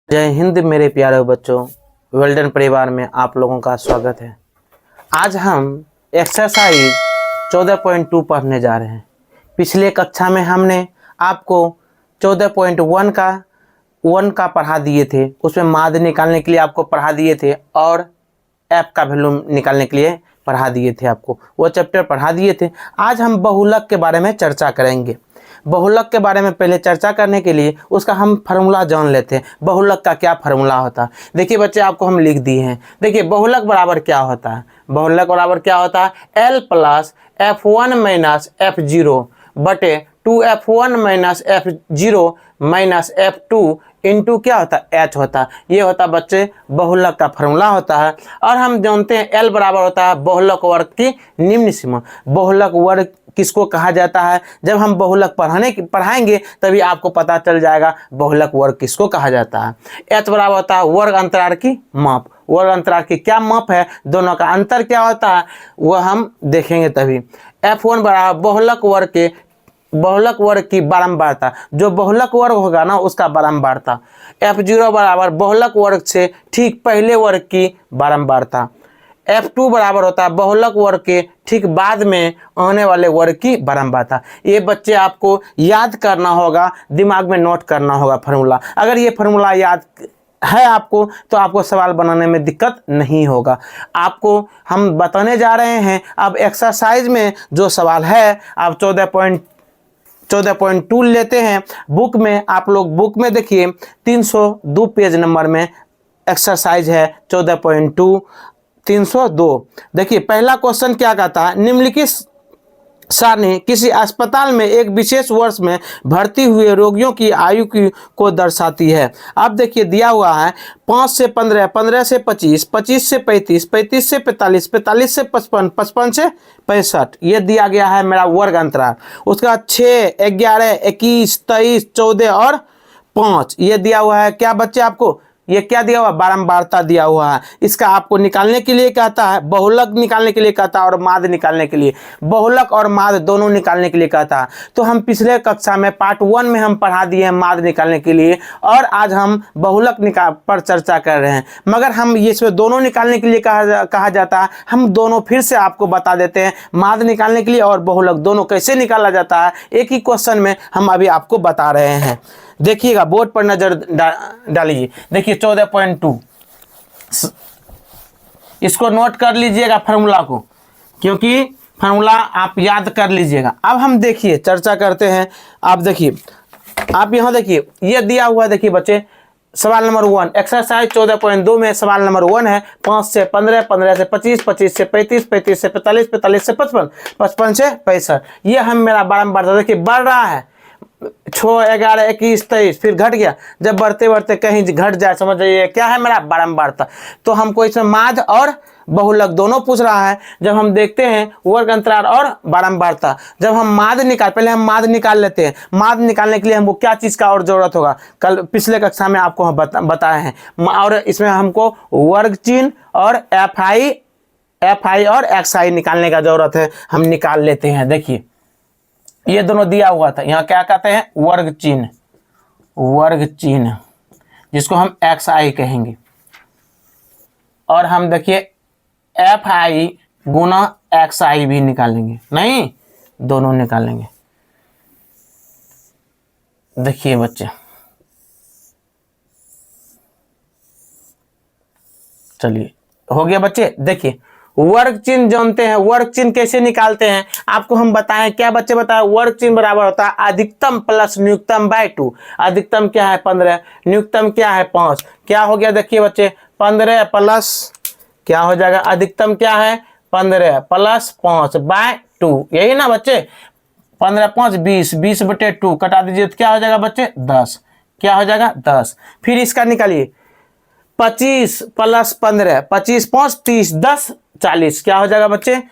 जय हिंद मेरे प्यारे बच्चों, वेल्डन परिवार में आप लोगों का स्वागत है। आज हम एक्सरसाइज 14.2 पढ़ने जा रहे हैं। पिछले कक्षा में हमने आपको 14.1 का पढ़ा दिए थे, उसमें माध्य निकालने के लिए आपको पढ़ा दिए थे और ऐप का वैल्यू निकालने के लिए पढ़ा दिए थे, आपको वो चैप्टर पढ़ा दिए थे। आज हम बहुलक के बारे में चर्चा करेंगे। बहुलक के बारे में पहले चर्चा करने के लिए उसका हम फार्मूला जान लेते हैं। बहुलक का क्या फार्मूला होता है? देखिए बच्चे, आपको हम लिख दिए हैं। देखिए बहुलक बराबर क्या होता है? बहुलक बराबर क्या होता है? L plus F1 minus F0 बटे 2F1 minus F0 minus F2 into क्या होता है? H होता है। ये होता है बच्चे बहुलक का फार्मूला होता है। और हम जानते हैं L बराबर होता है बहुलक वर्ग की निम्न सीमा। बहुलक वर्ग किसको कहा जाता है? जब हम बहुलक पढ़ाएंगे तभी आपको पता चल जाएगा बहुलक वर्ग किसको कहा जाता है। H बराबर होता है वर्ग अंतराल की माप। वर्ग अंतराल की क्या माप है? दोनों का अंतर क्या होता है वह हम देखेंगे तभी। F1 बराबर बहुलक वर्ग की बारंबारता। जो बहुलक वर्ग होगा ना उसका बारंबारता। F0 बराबर बहुलक वर्ग से ठीक पहले वर्ग की बारंबारता। F2 बराबर होता है बहुलक वर्ग के ठीक बाद में आने वाले वर्ग की बारंबारता। ये बच्चे आपको याद करना होगा, दिमाग में नोट करना होगा फार्मूला। अगर ये फार्मूला याद है आपको तो आपको सवाल बनाने में दिक्कत नहीं होगा। आपको हम बताने जा रहे हैं। अब एक्सरसाइज में जो सवाल है आप 14.2 लेते हैं। बुक में आप लोग बुक में देखिए 302 पेज नंबर में एक्सरसाइज है 14.2 302। देखिए पहला क्वेश्चन क्या कहता है? निम्नलिखित सारणी किसी अस्पताल में एक विशेष वर्ष में भर्ती हुए रोगियों की आयु को दर्शाती है। अब देखिए दिया हुआ है 5 से 15, 15 से 25, 25 से 35, 35 से 45, 45 से 55, 55 से 65। ये दिया गया है मेरा वर्ग अंतराल। उसके बाद 6, 11, 21, 23, 14 और 5 ये दिया हुआ है। क्या बच्चे आपको ये क्या दिया हुआ? बारंबारता दिया हुआ है। इसका आपको निकालने के लिए कहता है, बहुलक निकालने के लिए कहता है और माध्य निकालने के लिए, बहुलक और माध्य दोनों निकालने के लिए कहता है। तो हम पिछले कक्षा में पार्ट 1 में हम पढ़ा दिए हैं माध्य निकालने के लिए और आज हम बहुलक पर चर्चा कर रहे हैं। मगर हम इसमें दोनों निकालने के लिए कहा जाता है। हम दोनों फिर से आपको बता देते हैं, माध्य निकालने के लिए और बहुलक दोनों कैसे निकाला जाता है एक ही क्वेश्चन में हम अभी आपको बता रहे हैं। देखिएगा, बोर्ड पर नजर डालिए। देखिए 14.2 इसको नोट कर लीजिएगा फार्मूला को, क्योंकि फार्मूला आप याद कर लीजिएगा। अब हम देखिए चर्चा करते हैं। आप देखिए, आप यहां देखिए ये दिया हुआ है। देखिए बच्चे सवाल नंबर 1 एक्सरसाइज 14.2 में सवाल नंबर 1 है 5 से 15, 15 से 25, 25 से 35, 35 से 45, 45 से 55, 55 से 65। ये हम मेरा बारंबार देखिए बढ़ रहा है 6, 11, 21, 23 फिर घट गया। जब बढ़ते बढ़ते कहीं घट जाए समझ जाइए क्या है मेरा बारंबारता। तो हमको इसमें माध्य और बहुलक दोनों पूछ रहा है। जब हम देखते हैं वर्ग अंतराल और बारंबारता, जब हम माध्य पहले हम माध्य निकाल लेते हैं। माध्य निकालने के लिए हमको क्या चीज़ का और जरूरत होगा? कल पिछले कक्षा में आपको हम बताए हैं। और इसमें हमको वर्ग चिन्ह और एफ आई और एक्स आई निकालने का जरूरत है। हम निकाल लेते हैं। देखिए ये दोनों दिया हुआ था। यहाँ क्या कहते हैं? वर्ग चिन्ह जिसको हम एक्स आई कहेंगे। और हम देखिए एफ आई गुना एक्स आई भी निकालेंगे, नहीं दोनों निकालेंगे। देखिए बच्चे, चलिए हो गया बच्चे। देखिए वर्ग चिन्ह जानते हैं। वर्ग चिन्ह कैसे निकालते हैं आपको हम बताएं। क्या बच्चे बताएं? वर्ग चिन्ह बराबर होता है अधिकतम प्लस न्यूनतम बाय 2। अधिकतम क्या है? 15, न्यूनतम क्या है? 5। क्या हो गया? देखिए बच्चे 15 प्लस क्या हो जाएगा? अधिकतम क्या है? 15 प्लस 5 बाय 2। यही ना बच्चे? 15 5 20, 20 बटे 2 कटा दीजिए तो क्या हो जाएगा बच्चे? 10। क्या हो जाएगा? 10। फिर इसका निकालिए 25 प्लस 15, 25 5 30, 10 40। क्या हो जाएगा बच्चे?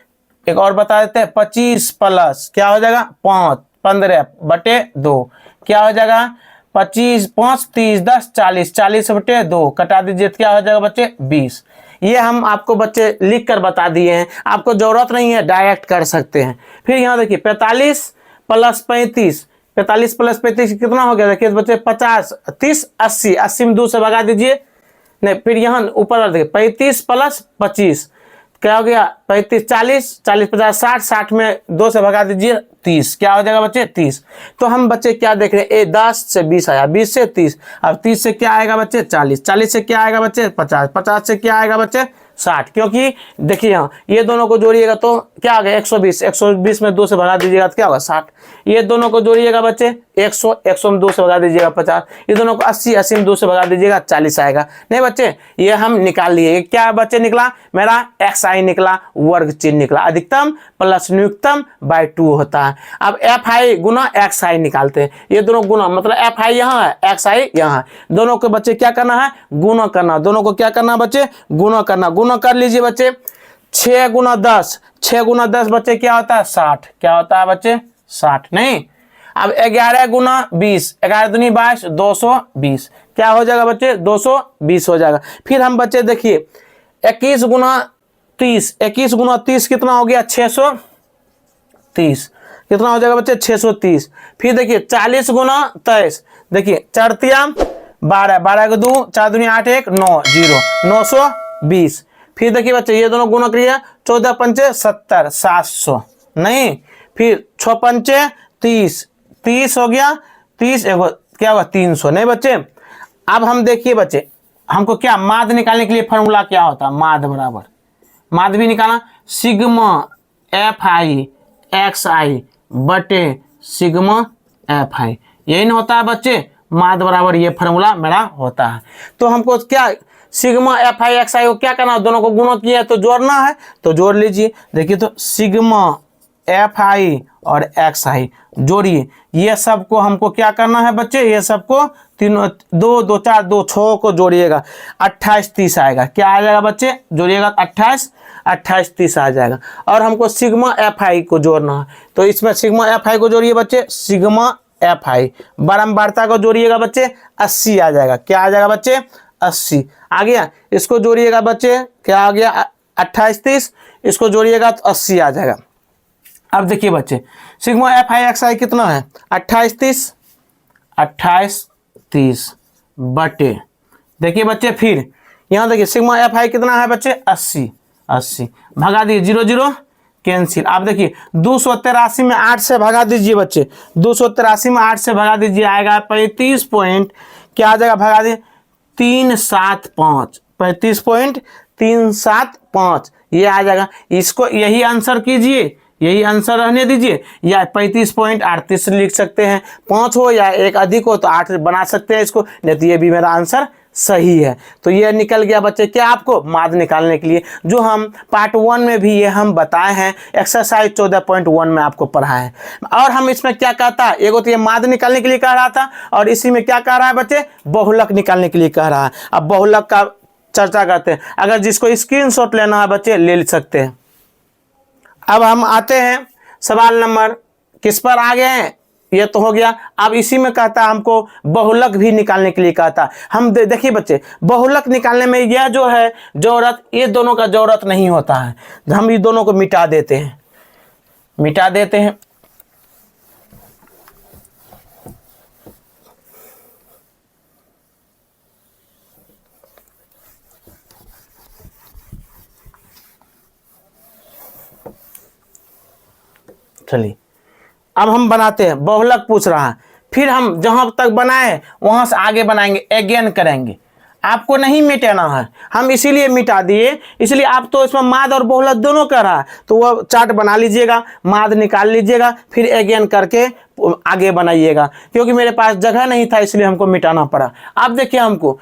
एक और बता देते हैं 25 प्लस क्या हो जाएगा? 5 15 बटे 2। क्या हो जाएगा? 25 5 30 10 40, 40 बटे 2 कटा दीजिए तो क्या हो जाएगा बच्चे? 20। ये हम आपको बच्चे लिख कर बता दिए हैं। आपको जरूरत नहीं है, डायरेक्ट कर सकते हैं। फिर यहाँ देखिए 45 प्लस 35 45 प्लस 35 कितना हो गया, देखिए बच्चे 50, 30, 80, 80 में 2 से भगा दीजिए, नहीं फिर यहाँ ऊपर देखिए 35 प्लस 25 क्या हो गया 35, 40, 40 50 60, 60 में 2 से भगा दीजिए 30, क्या हो जाएगा बच्चे 30। तो हम बच्चे क्या देख रहे हैं, ए 10 से 20 आया, 20 से 30, अब 30 से क्या आएगा बच्चे 40, 40 से क्या आएगा बच्चे 50, 50 से क्या आएगा बच्चे 60, क्योंकि देखिए यहाँ ये दोनों को जोड़िएगा तो क्या आ गया 120, 120 में 2 से भगा दीजिएगा तो क्या होगा 60, ये दोनों को जोड़िएगा बच्चे 100, 100 में 2 से भगा दीजिएगा 50, ये दोनों को 80, 80 में 2 से भगा दीजिएगा 40 आएगा। नहीं बच्चे ये हम निकाल लिए, क्या बच्चे निकला मेरा xi निकला, वर्ग चिन्ह निकला, अधिकतम प्लस न्यूनतम बाय 2 होता है। अब fi गुना xi निकालते हैं, ये दोनों गुना मतलब fi यहाँ है xi यहाँ है, दोनों को बच्चे क्या करना है गुना करना, दोनों को क्या करना बच्चे गुना करना, गुना कर लीजिए बच्चे 6 गुना 10, 6 गुना 10 बच्चे क्या होता है 60, क्या होता है बच्चे 60, नहीं अब 11 गुना 20, 11 दूनी 22, 220 क्या हो जाएगा बच्चे 220 हो जाएगा। फिर हम बच्चे देखिए 21 गुना 30, 21 गुना 30 कितना हो गया 630, कितना हो जाएगा बच्चे 630। फिर देखिए 40 गुना 23, देखिए 4 तिया 12, 12 के 2, 4 दूनी 8, 1 9 0, 920। फिर देखिए बच्चे ये दोनों गुना करिए 14 पंचे 70, 700 नहीं, फिर 6 पंचे 30, 30 हो गया 30 क्या हुआ 300 नहीं बच्चे। अब हम देखिए बच्चे हमको क्या माध्य निकालने के लिए फॉर्मूला क्या होता है, माध्य बराबर माध्य भी निकाला सिग्मा fi xi बटे सिग्मा fi, यही ना होता है बच्चे माध्य बराबर ये फॉर्मूला मेरा होता है। तो हमको क्या सिग्मा fi xi को क्या करना है, दोनों को गुणा किया है तो जोड़ना है, तो जोड़ लीजिए। देखिए तो सिग्मा fi और xi जोड़िए, ये सबको हमको क्या करना है बच्चे, ये सबको तीनों 2 2 4 2 6 को जोड़िएगा 28 30 आएगा, क्या आ जाएगा बच्चे जोड़िएगा 28 28 30 आ जाएगा। और हमको सिग्मा fi को जोड़ना है, तो इसमें सिग्मा fi को जोड़िए बच्चे, सिग्मा fi बारंबारता को जोड़िएगा बच्चे 80 आ जाएगा, क्या आ जाएगा बच्चे 80 आ गया। इसको जोड़िएगा बच्चे क्या आ गया 28 30, इसको जोड़िएगा तो 80 आ जाएगा। अब देखिए बच्चे सिग्मा fi xi कितना है 28 30 बटे, देखिए बच्चे फिर यहाँ देखिए सिग्मा fi कितना है बच्चे 80 भगा दीजिए 0 0 कैंसिल। आप देखिए 283 में 8 से भगा दीजिए बच्चे, 283 में 8 से भगा दीजिए आएगा 35 पॉइंट क्या आ जाएगा भगा दीजिए 375, 35.375 ये आ जाएगा। इसको यही आंसर कीजिए, यही आंसर रहने दीजिए, या 35.38 लिख सकते हैं, 5 हो या एक अधिक हो तो 8 बना सकते हैं इसको, नहीं तो ये भी मेरा आंसर सही है। तो ये निकल गया बच्चे क्या आपको माध्य निकालने के लिए, जो हम पार्ट 1 में भी ये हम बताए हैं, एक्सरसाइज 14.1 में आपको पढ़ाए हैं। और हम इसमें क्या कहता है, एगो तो ये माध्य निकालने के लिए कह रहा था, और इसी में क्या कह रहा है बच्चे बहुलक निकालने के लिए कह रहा है। अब बहुलक का चर्चा करते हैं, अगर जिसको स्क्रीनशॉट लेना है बच्चे ले सकते हैं। अब हम आते हैं सवाल नंबर किस पर आ गए हैं, ये तो हो गया। अब इसी में कहता है हमको बहुलक भी निकालने के लिए कहता है। हम देखिए बच्चे बहुलक निकालने में यह जो है जरूरत, ये दोनों का जरूरत नहीं होता है, हम ये दोनों को मिटा देते हैं, मिटा देते हैं। चलिए अब हम बनाते हैं, बहुलक पूछ रहा है, फिर हम जहां तक बनाए वहां से आगे बनाएंगे, अगेन करेंगे। आपको नहीं मिटाना है, हम इसीलिए मिटा दिए, इसलिए आप तो इसमें माध्य और बहुलक दोनों कर रहा है, तो वह चार्ट बना लीजिएगा, माध्य निकाल लीजिएगा, फिर अगेन करके आगे बनाइएगा। क्योंकि मेरे पास जगह नहीं था इसलिए हमको मिटाना पड़ा। अब देखिए हमको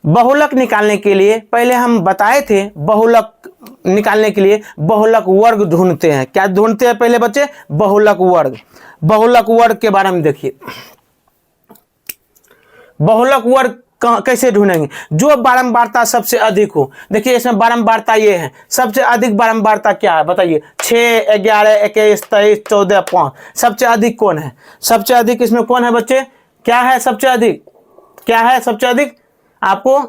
बहुलक निकालने के लिए पहले हम बताए थे, बहुलक निकालने के लिए बहुलक वर्ग ढूंढते हैं। क्या ढूंढते हैं पहले बच्चे, बहुलक वर्ग। बहुलक वर्ग के बारे में देखिए, बहुलक वर्ग कैसे ढूंढेंगे, जो बारंबारता सबसे अधिक हो। देखिए इसमें बारंबारता ये है, सबसे अधिक बारंबारता क्या है बताइए, 6 11 21 23 14 5, सबसे अधिक कौन है, सबसे अधिक इसमें कौन है बच्चे, क्या है सबसे अधिक, क्या है सबसे अधिक, आपको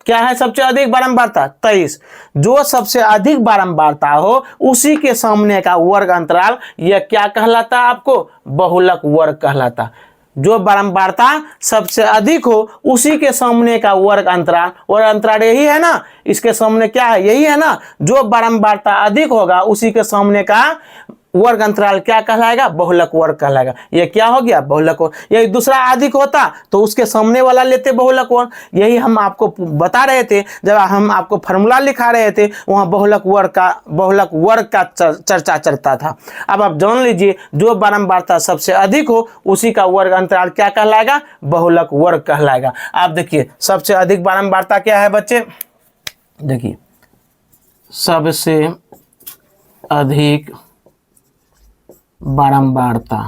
क्या है सबसे अधिक बारंबारता? 23। जो सबसे अधिक बारंबारता हो उसी के सामने का वर्ग अंतराल यह क्या कहलाता? आपको बहुलक वर्ग कहलाता। जो बारंबारता सबसे अधिक हो उसी के सामने का वर्ग अंतराल, वर्ग अंतराल यही है ना, इसके सामने क्या है? यही है ना। जो बारंबारता अधिक होगा उसी के सामने का वर्ग अंतराल क्या कहलाएगा? बहुलक वर्ग कहलाएगा। ये क्या हो गया? बहुलक वर्ग। यही दूसरा अधिक होता तो उसके सामने वाला लेते बहुलक वर्ग। यही हम आपको बता रहे थे जब हम आपको फॉर्मूला लिखा रहे थे, वहां बहुलक वर्ग का चर्चा चलता था। अब आप जान लीजिए, जो बारंबारता सबसे अधिक हो उसी का वर्ग अंतराल क्या कहलाएगा? बहुलक वर्ग कहलाएगा। आप देखिए सबसे अधिक बारंबारता क्या है बच्चे? देखिए सबसे अधिक बारंबारता,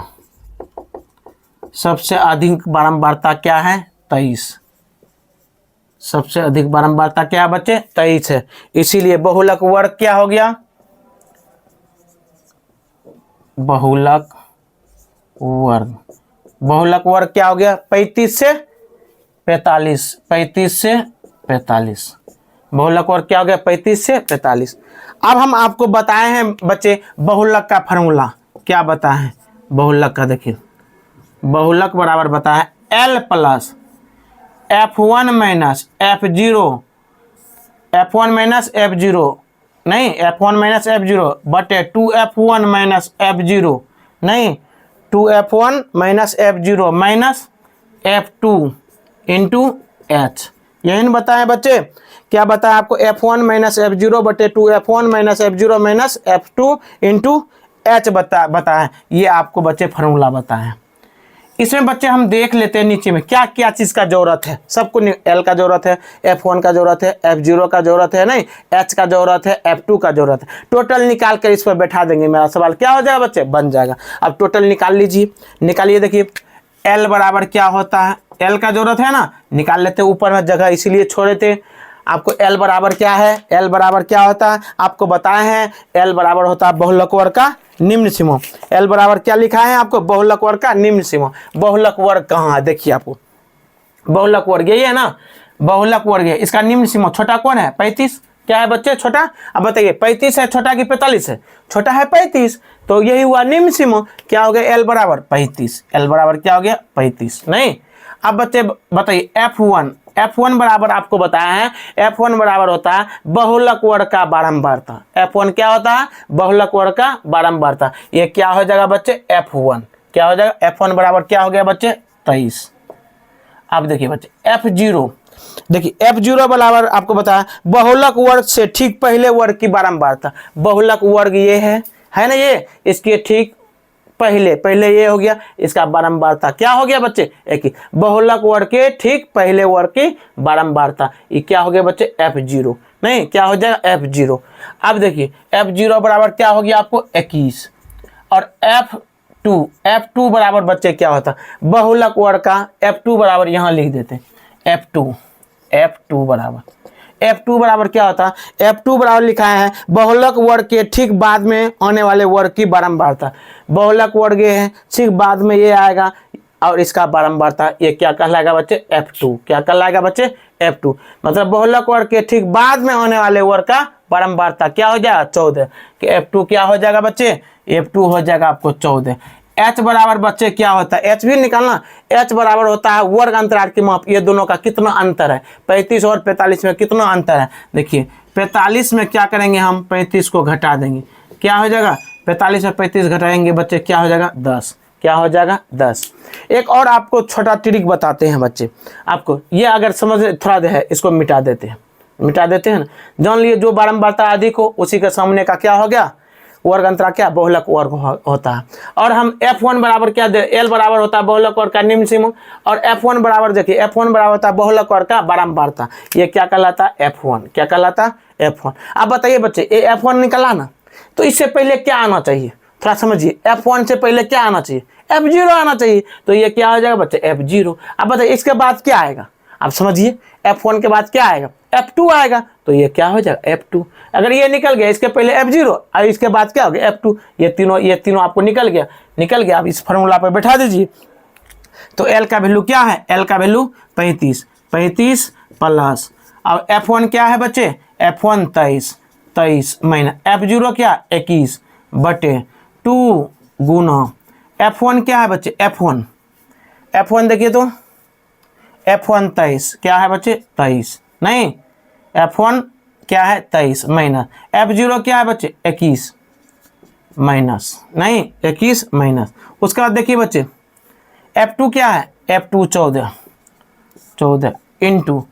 सबसे अधिक बारंबारता क्या है? 23। सबसे अधिक बारंबारता क्या है बच्चे? 23 है। इसीलिए बहुलक वर्ग क्या हो गया? बहुलक वर्ग। बहुलक वर्ग क्या हो गया? 35 से 45। 35 से 45। बहुलक वर्ग क्या हो गया? 35 से 45। अब हम आपको बताए हैं बच्चे बहुलक का फॉर्मूला। क्या बताए हैं बहुलक का? देखिए बहुलक बराबर बताए L plus F1 minus F0, F1 minus F0 नहीं, F1 माइनस F0 बटे 2F1 माइनस F0 नहीं, 2F1 minus F0 minus F2 into H। यही बताए बच्चे। क्या बताया आपको? F1 माइनस F0 बटे 2F1 minus F0 minus F2 into H बताए। ये आपको बच्चे फॉर्मूला बताए। इसमें बच्चे हम देख लेते हैं नीचे में क्या क्या चीज़ का जरूरत है। सबको L का जरूरत है, F1 का जरूरत है, F0 का जरूरत है नहीं, H का जरूरत है, F2 का जरूरत है। टोटल निकाल कर इस पर बैठा देंगे। मेरा सवाल क्या हो जाएगा बच्चे? बन जाएगा। अब टोटल निकाल लीजिए, निकालिए। देखिए L बराबर क्या होता है? L का जरूरत है ना, निकाल लेते। ऊपर में जगह इसीलिए छोड़े थे आपको। L बराबर क्या है? L बराबर क्या होता है आपको बताए हैं। L बराबर होता है बहुलक वर्ग का निम्न सीमा। L बराबर क्या लिखा है आपको? बहुलक वर्ग का निम्न सीमा। बहुलक वर्ग कहाँ है? देखिए आपको बहुलक वर्ग यही है ना, बहुलक वर्ग है। इसका निम्न सीमा छोटा कौन है? 35। क्या है बच्चे? छोटा। अब बताइए 35 है छोटा कि 45 है? छोटा है 35। तो यही हुआ निम्न सीमा। क्या हो गया? L बराबर 35। L बराबर क्या हो गया? 35 नहीं। अब बच्चे बताइए F1 बराबर आपको बताया है, F1 बराबर होता है बहुलक वर्ग का बारंबारता। F1 क्या होता है? बहुलक वर्ग का बारंबारता। ये क्या हो जाएगा बच्चे? F1 क्या हो जाएगा? F1 बराबर क्या हो गया बच्चे? 23। अब देखिए बच्चे F0, देखिए F0 बराबर आपको बताया बहुलक वर्ग से ठीक पहले वर्ग की बारंबारता। बहुलक वर्ग ये है ना, ये इसके ठीक पहले ये हो गया, इसका बारंबारता क्या हो गया बच्चे? एक ही। बहुलक वर्ग के ठीक पहले वर्ग की बारंबारता ये क्या हो गया बच्चे? F0 नहीं, क्या हो जाएगा? F0। अब देखिए F0 बराबर क्या हो गया आपको? 21। और F2 बराबर बच्चे क्या होता? बहुलक वर्ग का F2 बराबर यहाँ लिख देते हैं F2 बराबर क्या होता? F2 बराबर लिखा है बहुलक वर्ग के ठीक बाद में आने वाले वर्ग की बारंबारता। बहुलक वर्ग ये है, ठीक बाद में ये आएगा और इसका बारंबारता ये क्या कहलाएगा बच्चे? F2। क्या कहलाएगा बच्चे? F2। मतलब बहुलक वर्ग के ठीक बाद में आने वाले वर्ग का बारंबारता क्या हो जाएगा? 14। कि F2 क्या हो जाएगा बच्चे? F2 हो जाएगा आपको 14। H बराबर बच्चे क्या होता है? H भी निकालना। H बराबर होता है वर्ग अंतराल की माप। ये दोनों का कितना अंतर है? 35 और 45 में कितना अंतर है? देखिए 45 में क्या करेंगे हम? 35 को घटा देंगे। क्या हो जाएगा? 45 और 35 घटाएंगे बच्चे क्या हो जाएगा? 10। क्या हो जाएगा? 10। एक और आपको छोटा ट्रिक बताते हैं बच्चे आपको। ये अगर समझ थोड़ा है, इसको मिटा देते हैं ना। जान लिए जो बारंबारता अधिक हो उसी के सामने का क्या हो गया? वर्ग अंतराल क्या? बहुलक वर्ग होता है। और हम F1 बराबर क्या दे? L बराबर होता है बहुलक वर्ग का निम्न सीमा। और F1 बराबर देखिए F1 बराबर होता है बहुलक वर्ग का बारंबारता। ये क्या कहलाता है? F1। क्या कहलाता है? F1। अब बताइए बच्चे ये F1 निकला ना, तो इससे पहले क्या आना चाहिए? थोड़ा समझिए। F1 से पहले क्या आना चाहिए? F0 आना चाहिए। तो ये क्या हो जाएगा बच्चे? F0। अब बताइए इसके बाद क्या आएगा? आप समझिए F1 के बाद क्या आएगा? F2 आएगा। तो ये क्या हो जाएगा? F2। अगर ये निकल गया, इसके पहले F0 और इसके बाद क्या हो गया? F2। ये तीनों आपको निकल गया। अब इस फॉर्मूला पर बैठा दीजिए। तो L का वैल्यू क्या है? L का वैल्यू 35 प्लस अब F1 क्या है बच्चे, F1 23 महीना, F0 क्या 21 बटे 2 गुना F1 क्या है बच्चे, F1 देखिए तो F1 23 क्या है बच्चे 23, नहीं F1 क्या है 23 माइनस, F0 क्या है बच्चे 21 माइनस, नहीं 21 माइनस। उसके बाद देखिए बच्चे F2 क्या है, F2 14 इंटू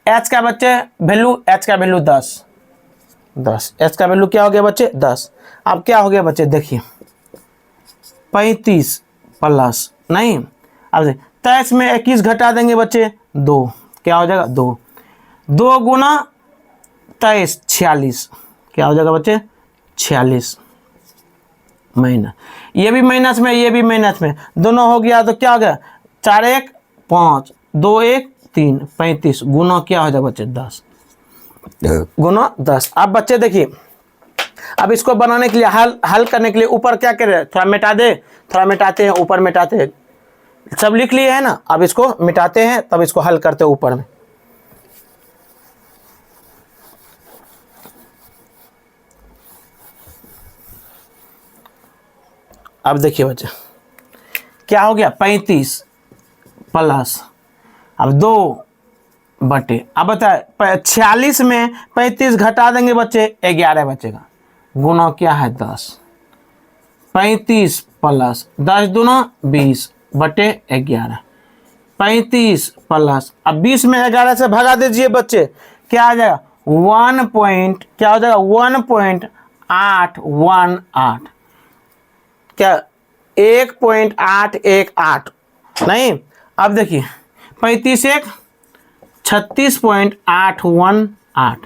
H का बच्चे वैल्यू, H का वैल्यू 10, H का वैल्यू क्या हो गया बच्चे 10। अब क्या हो गया बच्चे देखिए 35 प्लस, नहीं अब 23 में 21 घटा देंगे बच्चे 2, क्या हो जाएगा 2 गुना 23 46, क्या हो जाएगा बच्चे 46 माइनस, ये भी माइनस में ये भी माइनस में, दोनों हो गया तो क्या हो गया 4 1 5 2 1 3 35 गुना क्या हो जाएगा बच्चे 10 गुना 10। अब बच्चे देखिए अब इसको बनाने के लिए हल करने के लिए ऊपर क्या करें, थोड़ा मिटा दे, थोड़ा मिटाते हैं, ऊपर मिटाते हैं, सब लिख लिए है ना। अब इसको मिटाते हैं तब इसको हल करते हैं ऊपर में। अब देखिए बच्चे क्या हो गया 35 प्लस अब 2 बटे, अब बताए 46 में 35 घटा देंगे बच्चे 11 बचेगा, गुना क्या है 10, 35 प्लस 10 दूना 20 बटे 11, 35 प्लस अब 20 में 11 से भगा दीजिए बच्चे, क्या आ जाएगा 1 पॉइंट, क्या हो जाएगा 1.818, क्या 1.818, नहीं अब देखिए 35 1 36.818,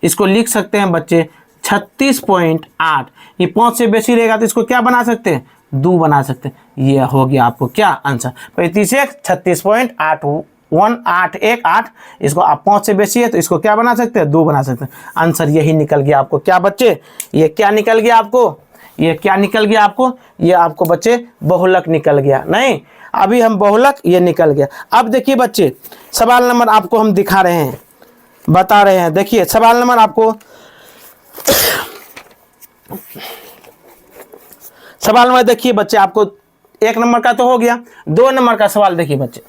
इसको लिख सकते हैं बच्चे 36.8, ये 5 से बेसी रहेगा तो इसको क्या बना सकते हैं 2 बना सकते हैं। ये हो गया आपको क्या आंसर 35 1 36.818, इसको आप 5 से बेसी है तो इसको क्या बना सकते हैं 2 बना सकते हैं। आंसर यही निकल गया आपको क्या बच्चे, ये क्या निकल गया आपको, ये क्या निकल गया आपको, ये आपको बच्चे बहुलक निकल गया, नहीं अभी हम बहुलक ये निकल गया। अब देखिए बच्चे सवाल नंबर आपको हम दिखा रहे हैं, बता रहे हैं, देखिए सवाल नंबर आपको सवाल नंबर देखिए बच्चे आपको 1 नंबर का तो हो गया, 2 नंबर का सवाल देखिए बच्चे,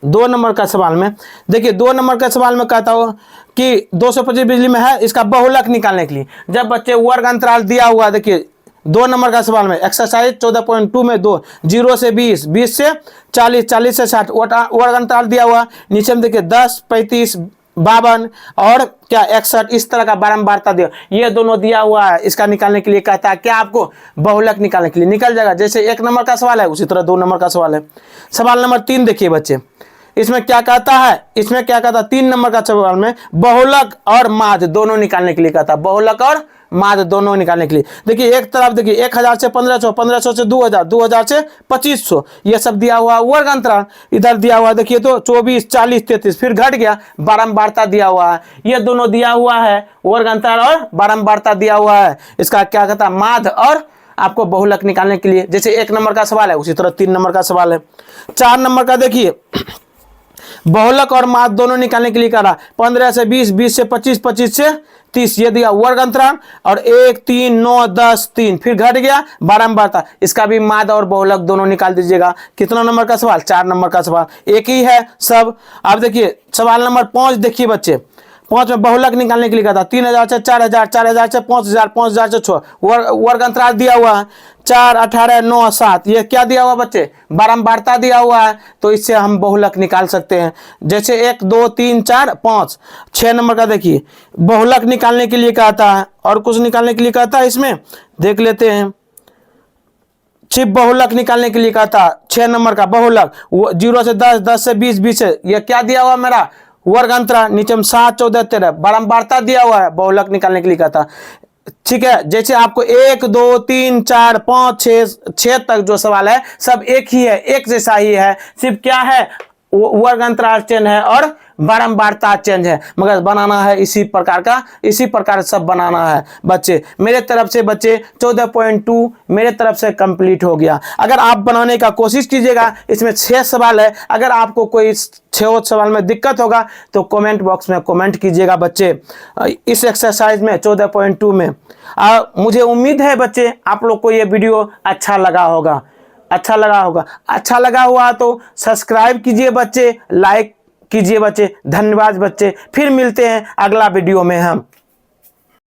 2 नंबर का सवाल में देखिए 2 नंबर का सवाल में कहता हो कि 225 बिजली में है, इसका बहुलक निकालने के लिए जब बच्चे वर्ग अंतराल दिया हुआ, देखिए 2 नंबर का सवाल में एक्सरसाइज 14.2 में 2 0 से 20 20 से 40 40 से 60 वर्ग अंतराल दिया हुआ, नीचे में देखिए 10 35 52 और क्या 61 इस तरह का बारंबारता दिया, ये दोनों दिया हुआ है, इसका निकालने के लिए कहता है क्या आपको बहुलक निकालने के लिए, निकल जाएगा जैसे 1 नंबर का सवाल है उसी तरह 2 नंबर का सवाल है। सवाल नंबर 3 देखिए बच्चे, इसमें क्या कहता है, इसमें क्या कहता है 3 नंबर का सवाल में बहुलक और माध्य दोनों निकालने के लिए कहता है, बहुलक और माध्य दोनों निकालने के लिए। देखिए एक तरफ देखिए 1000 से 1500, 1500 से 2000, 2000 से 2500, ये सब दिया हुआ वर्ग अंतराल, इधर दिया हुआ देखिए तो 24 40 33 फिर घट गया, बारंबारता दिया हुआ है, ये दोनों दिया हुआ है वर्ग अंतराल और बारंबारता दिया हुआ है, इसका क्या कहता है माध्य और आपको बहुलक निकालने के लिए, जैसे 1 नंबर का सवाल है उसी तरह 3 नंबर का सवाल है। 4 नंबर का देखिए बहुलक और माध्य दोनों निकालने के लिए कह रहा 15 से 20 20 से 25 25 से 30, ये दिया वर्ग अंतराल और 1 3 9 10 3 फिर घट गया बारंबारता, इसका भी माध्य और बहुलक दोनों निकाल दीजिएगा। कितना नंबर का सवाल 4 नंबर का सवाल, एक ही है सब। अब देखिए सवाल नंबर 5 देखिए बच्चे, 5 में बहुलक निकालने के लिए कहता 3000 से 4000, 4000 से 5000, 5000 से 6 वर्ग अंतराल दिया हुआ है 4 18 9 7, ये क्या दिया हुआ बच्चे बारंबारता दिया हुआ है, तो इससे हम बहुलक निकाल सकते हैं, जैसे 1 2 3 4 5। 6 नंबर का देखिए बहुलक निकालने के लिए कहता है और कुछ निकालने के लिए कहता है, इसमें देख लेते हैं सिर्फ बहुलक निकालने के लिए कहता है। 6 नंबर का बहुलक 0 से 10 10 से 20 20 से, ये क्या दिया हुआ मेरा वर्ग अंतराल, नीचे में 7 14 13 बारंबारता दिया हुआ है, बहुलक निकालने के लिए कहता, ठीक है। जैसे आपको 1 2 3 4 5 6 तक जो सवाल है सब एक ही है, एक जैसा ही है, सिर्फ क्या है वर्ग अंतराल चेंज है और बारंबारता चेंज है, मगर बनाना है इसी प्रकार सब बनाना है बच्चे। मेरे तरफ से बच्चे 14.2 मेरे तरफ से कंप्लीट हो गया। अगर आप बनाने का कोशिश कीजिएगा, इसमें 6 सवाल है। अगर आपको कोई 6 सवाल में दिक्कत होगा तो कमेंट बॉक्स में कमेंट कीजिएगा बच्चे, इस एक्सरसाइज में 14.2 में। मुझे उम्मीद है बच्चे आप लोग को ये वीडियो अच्छा लगा होगा। अच्छा लगा हुआ तो सब्सक्राइब कीजिए बच्चे, लाइक कीजिए बच्चे। धन्यवाद बच्चे, फिर मिलते हैं अगला वीडियो में हम।